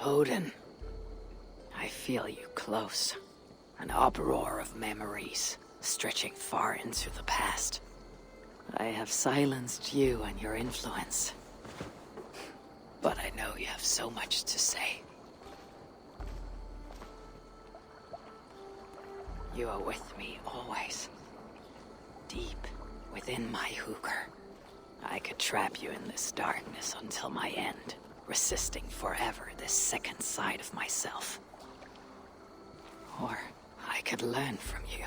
Odin, I feel you close. An uproar of memories, stretching far into the past. I have silenced you and your influence. But I know you have so much to say. You are with me always. Deep within my hooker. I could trap you in this darkness until my end, resisting forever this second side of myself. Or I could learn from you,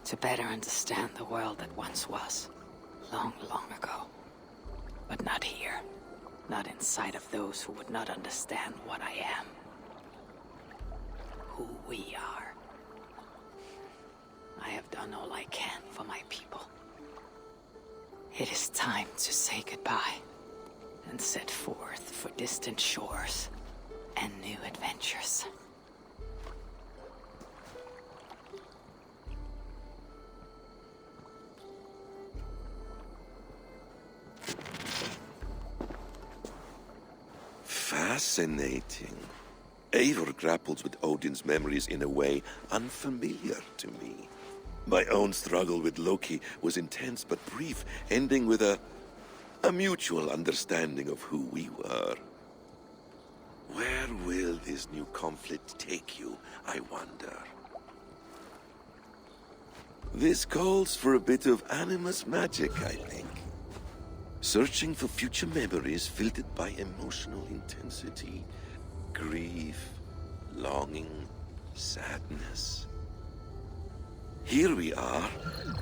to better understand the world that once was, long, long ago. But not here, not inside of those who would not understand what I am. Who we are. I have done all I can for my people. It is time to say goodbye, and set forth for distant shores and new adventures. Fascinating. Eivor grapples with Odin's memories in a way unfamiliar to me. My own struggle with Loki was intense but brief, ending with a mutual understanding of who we were. Where will this new conflict take you, I wonder? This calls for a bit of animus magic, I think. Searching for future memories filtered by emotional intensity, grief, longing, sadness. Here we are,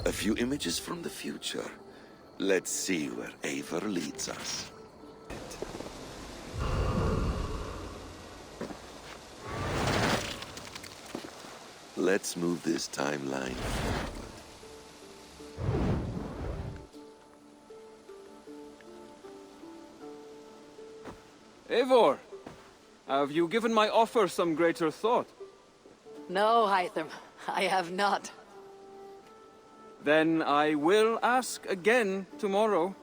a few images from the future. Let's see where Eivor leads us. Let's move this timeline forward. Eivor, have you given my offer some greater thought? No, Hytham, I have not. Then I will ask again tomorrow.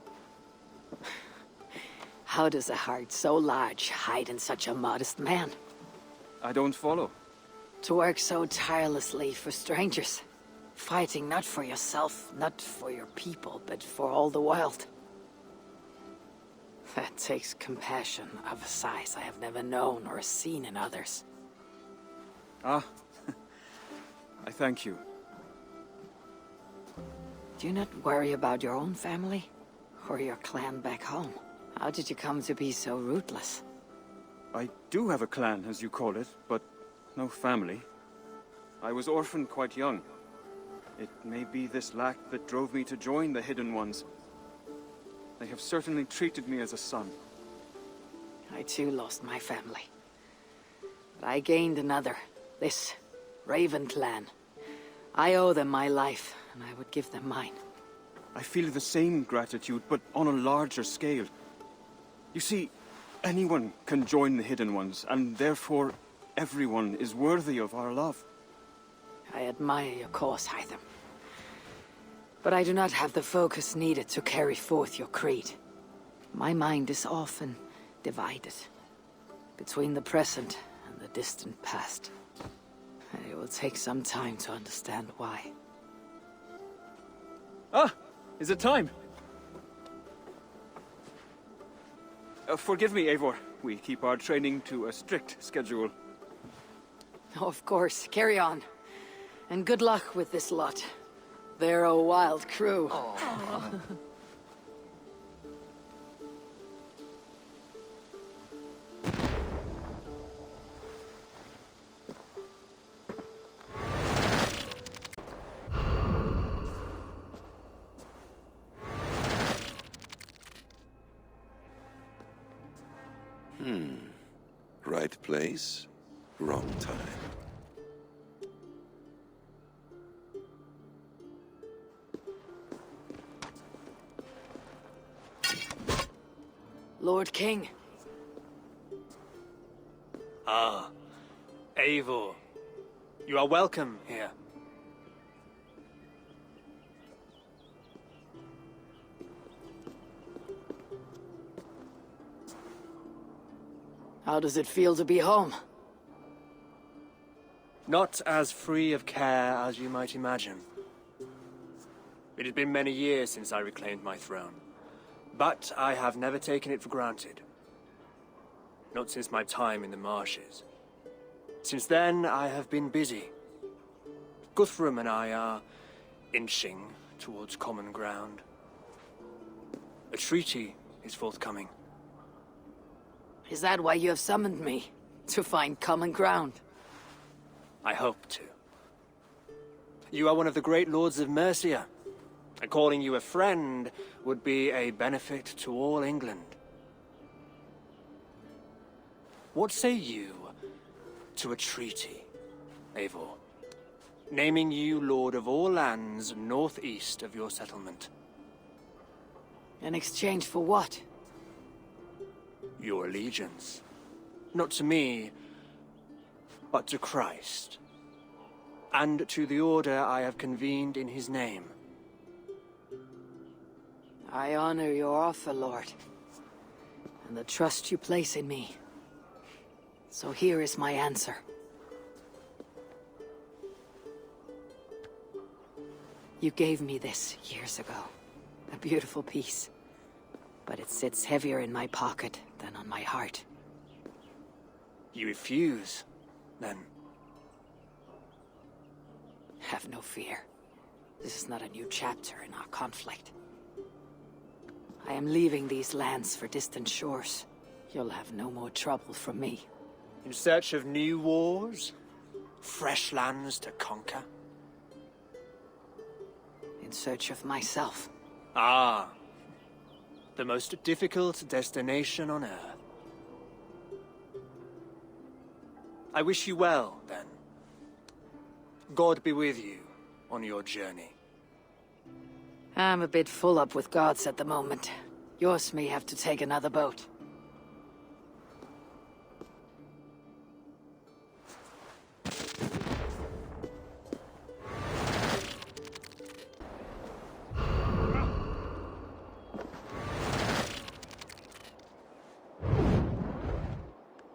How does a heart so large hide in such a modest man? I don't follow. To work so tirelessly for strangers. Fighting not for yourself, not for your people, but for all the world. That takes compassion of a size I have never known or seen in others. Ah, I thank you. Do you not worry about your own family? Or your clan back home? How did you come to be so rootless? I do have a clan, as you call it, but no family. I was orphaned quite young. It may be this lack that drove me to join the Hidden Ones. They have certainly treated me as a son. I too lost my family. But I gained another. This Raven clan. I owe them my life, and I would give them mine. I feel the same gratitude, but on a larger scale. You see, anyone can join the Hidden Ones, and therefore everyone is worthy of our love. I admire your cause, Hytham. But I do not have the focus needed to carry forth your creed. My mind is often divided between the present and the distant past. It will take some time to understand why. Ah! Is it time? Forgive me, Eivor. We keep our training to a strict schedule. Oh, of course. Carry on. And good luck with this lot. They're a wild crew. Right place, wrong time. Lord King. Ah, Eivor. You are welcome here. How does it feel to be home? Not as free of care as you might imagine. It has been many years since I reclaimed my throne, but I have never taken it for granted. Not since my time in the marshes. Since then, I have been busy. Guthrum and I are inching towards common ground. A treaty is forthcoming. Is that why you have summoned me? To find common ground? I hope to. You are one of the great lords of Mercia, and calling you a friend would be a benefit to all England. What say you to a treaty, Eivor? Naming you lord of all lands northeast of your settlement. In exchange for what? Your allegiance. Not to me, but to Christ. And to the order I have convened in his name. I honor your offer, Lord, and the trust you place in me. So here is my answer. You gave me this years ago. A beautiful piece. But it sits heavier in my pocket than on my heart. You refuse, then? Have no fear. This is not a new chapter in our conflict. I am leaving these lands for distant shores. You'll have no more trouble from me. In search of new wars? Fresh lands to conquer? In search of myself. Ah. The most difficult destination on Earth. I wish you well, then. God be with you on your journey. I'm a bit full up with gods at the moment. Yours may have to take another boat.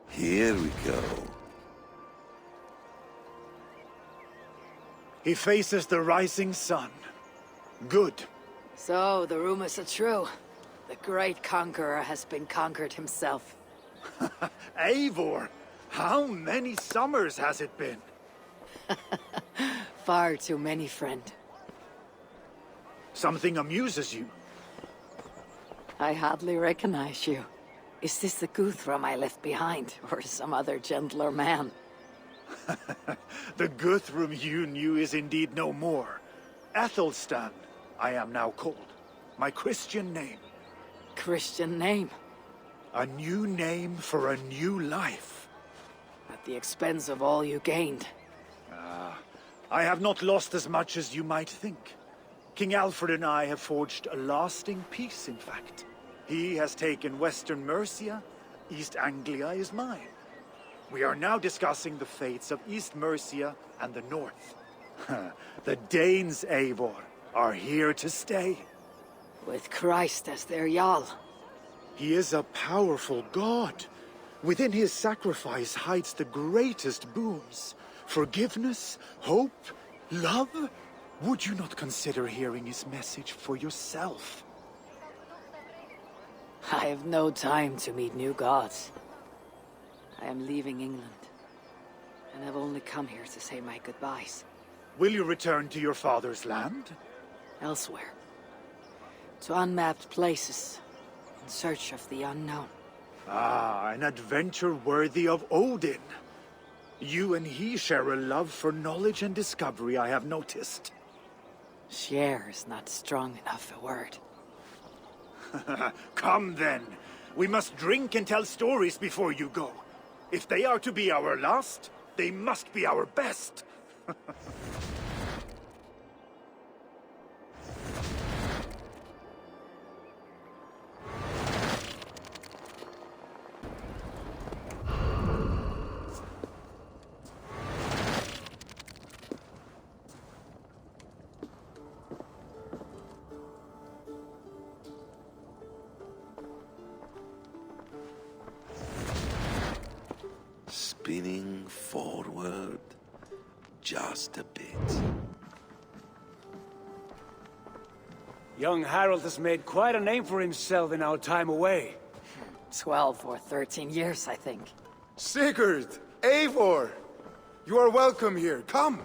Here we go. He faces the rising sun. Good. So, the rumors are true. The great conqueror has been conquered himself. Eivor, how many summers has it been? Far too many, friend. Something amuses you. I hardly recognize you. Is this the Guthrum I left behind, or some other gentler man? The Guthrum you knew is indeed no more. Athelstan, I am now called. My Christian name. Christian name. A new name for a new life. At the expense of all you gained. I have not lost as much as you might think. King Alfred and I have forged a lasting peace, in fact. He has taken Western Mercia, East Anglia is mine. We are now discussing the fates of East Mercia and the North. The Danes, Eivor, are here to stay. With Christ as their Jarl. He is a powerful god. Within his sacrifice hides the greatest boons. Forgiveness, hope, love. Would you not consider hearing his message for yourself? I have no time to meet new gods. I am leaving England, and have only come here to say my goodbyes. Will you return to your father's land? Elsewhere. To unmapped places, in search of the unknown. Ah, an adventure worthy of Odin. You and he share a love for knowledge and discovery, I have noticed. Share is not strong enough a word. Come then. We must drink and tell stories before you go. If they are to be our last, they must be our best. spinning forward just a bit. Young Harold has made quite a name for himself in our time away. 12 or 13 years, I think. Sigurd! Eivor! You are welcome here. Come!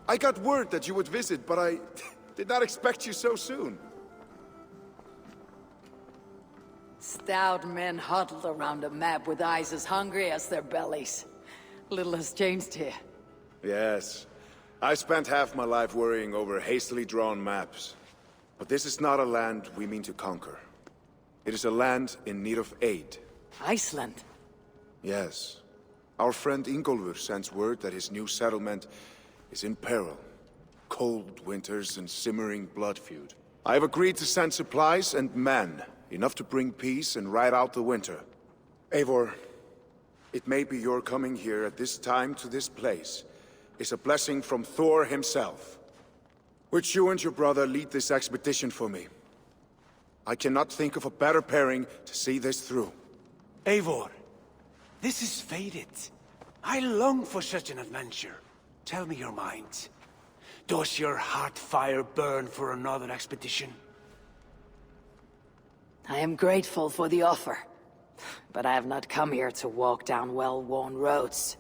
I got word that you would visit, but I did not expect you so soon. Stout men huddled around a map with eyes as hungry as their bellies. Little has changed here. Yes. I spent half my life worrying over hastily drawn maps. But this is not a land we mean to conquer. It is a land in need of aid. Iceland? Yes. Our friend Ingólfur sends word that his new settlement is in peril. Cold winters and simmering blood feud. I have agreed to send supplies and men, enough to bring peace and ride out the winter. Eivor, it may be your coming here at this time to this place is a blessing from Thor himself. Would you and your brother lead this expedition for me? I cannot think of a better pairing to see this through. Eivor, this is fated. I long for such an adventure. Tell me your mind. Does your heart fire burn for another expedition? I am grateful for the offer, but I have not come here to walk down well-worn roads.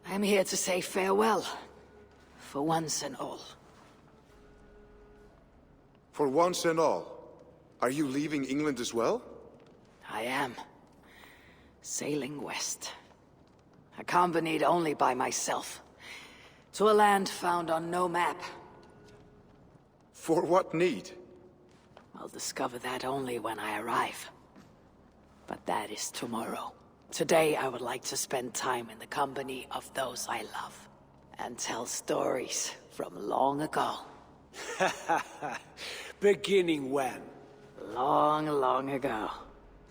I am here to say farewell, for once and all. For once and all, are you leaving England as well? I am. Sailing west. Accompanied only by myself. To a land found on no map. For what need? I'll discover that only when I arrive. But that is tomorrow. Today I would like to spend time in the company of those I love. And tell stories from long ago. Beginning when? Long, long ago.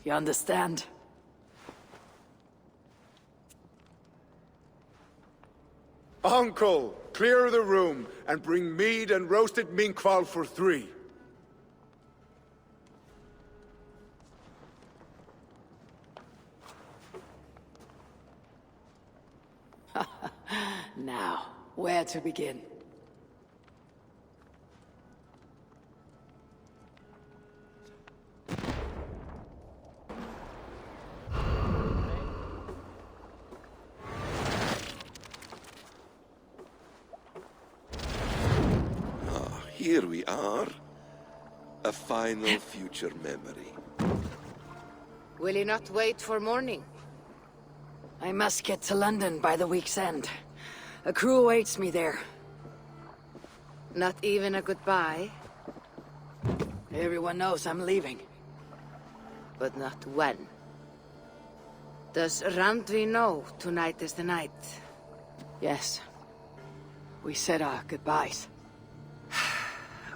You understand? Uncle, clear the room and bring mead and roasted minkval for 3. Now, where to begin? Here we are. A final future memory. Will you not wait for morning? I must get to London by the week's end. A crew awaits me there. Not even a goodbye, Everyone knows I'm leaving. but not when. Does Randvi know tonight is the night? Yes. We said our goodbyes.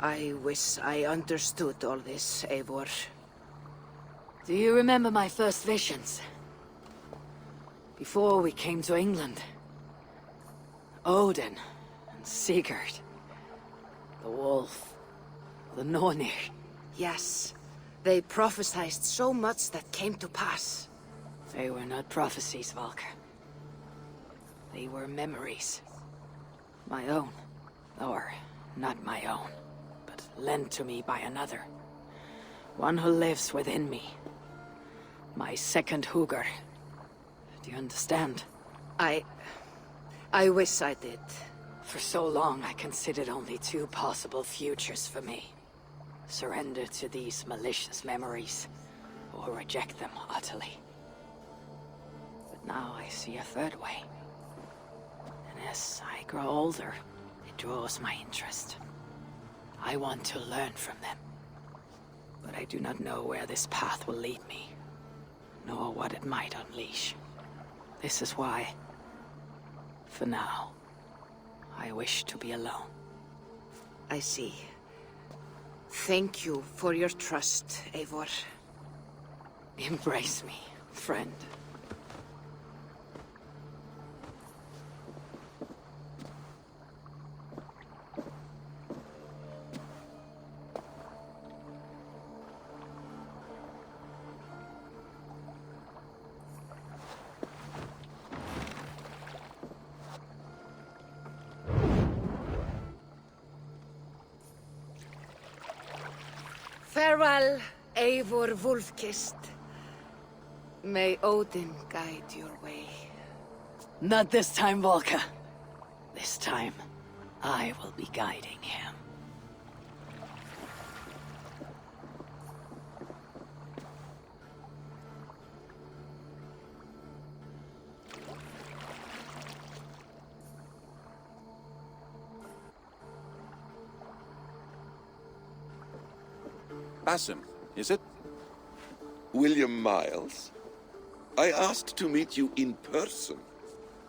I wish I understood all this, Eivor. Do you remember my first visions? Before we came to England. Odin and Sigurd. The wolf. The Nornir. Yes, they prophesied so much that came to pass. They were not prophecies, Valka. They were memories. My own. Or not my own, but lent to me by another. One who lives within me. My second Hugr. Do you understand? I wish I did. For so long, I considered only 2 possible futures for me. Surrender to these malicious memories, or reject them utterly. But now I see a third way. And as I grow older, it draws my interest. I want to learn from them. But I do not know where this path will lead me, nor what it might unleash. This is why, for now, I wish to be alone. I see. Thank you for your trust, Eivor. Embrace me, friend. Farewell, Eivor Wolfkist. May Odin guide your way. Not this time, Volka. This time, I will be guiding him. Basim, is it? William Miles? I asked to meet you in person.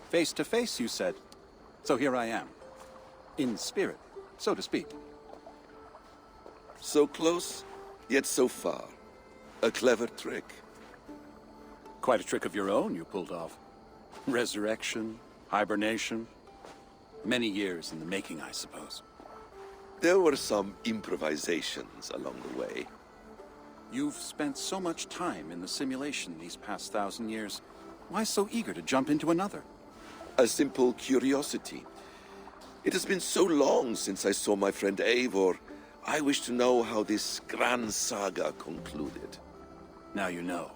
Face to face, you said. So here I am. In spirit, so to speak. So close, yet so far. A clever trick. Quite a trick of your own you pulled off. Resurrection, hibernation. Many years in the making, I suppose. There were some improvisations along the way. You've spent so much time in the simulation these past 1,000 years. Why so eager to jump into another? A simple curiosity. It has been so long since I saw my friend Eivor. I wish to know how this grand saga concluded. Now you know.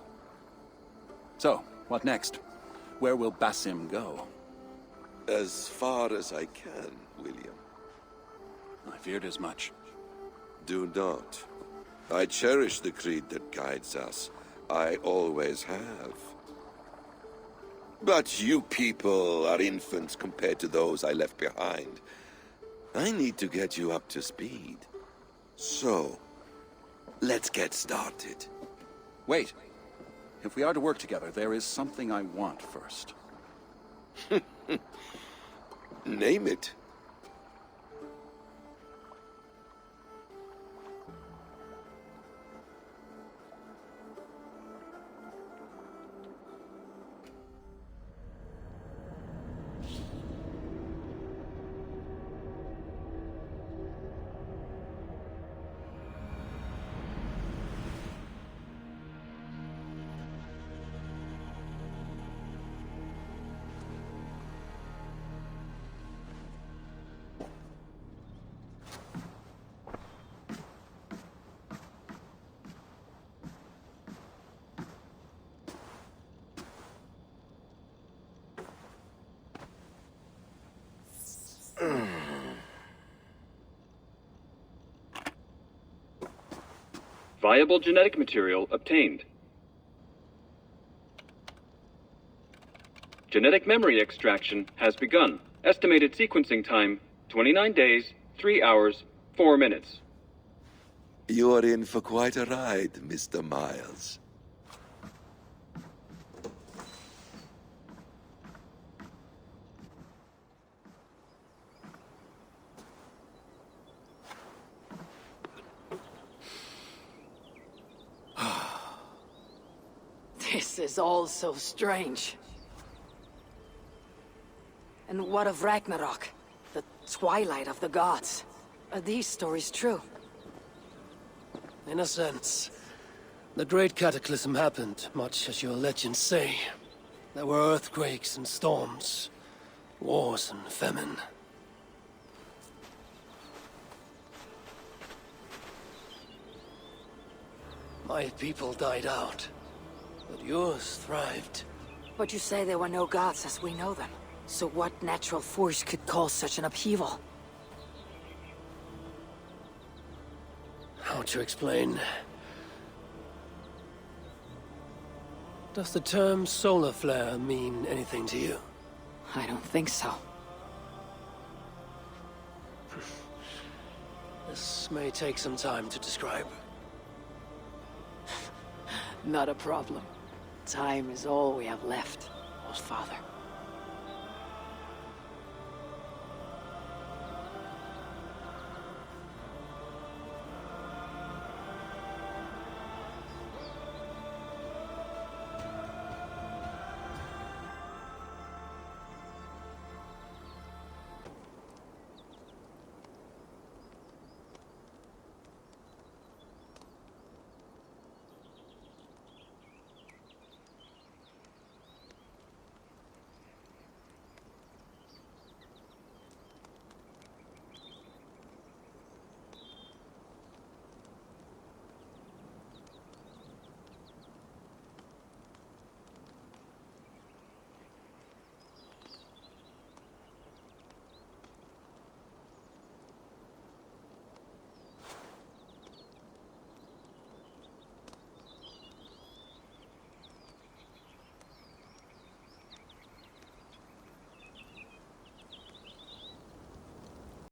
So, what next? Where will Basim go? As far as I can, William. I feared as much. Do not. I cherish the creed that guides us. I always have. But you people are infants compared to those I left behind. I need to get you up to speed. So, let's get started. Wait. If we are to work together, there is something I want first. Name it. Viable genetic material obtained. Genetic memory extraction has begun. Estimated sequencing time, 29 days, 3 hours, 4 minutes. You are in for quite a ride, Mr. Miles. This is all so strange. And what of Ragnarok? The twilight of the gods? Are these stories true? In a sense. The Great Cataclysm happened, much as your legends say. There were earthquakes and storms, wars and famine. My people died out, but yours thrived. But you say there were no gods as we know them. So what natural force could cause such an upheaval? How to explain? Does the term solar flare mean anything to you? I don't think so. This may take some time to describe. Not a problem. Time is all we have left, Old Father.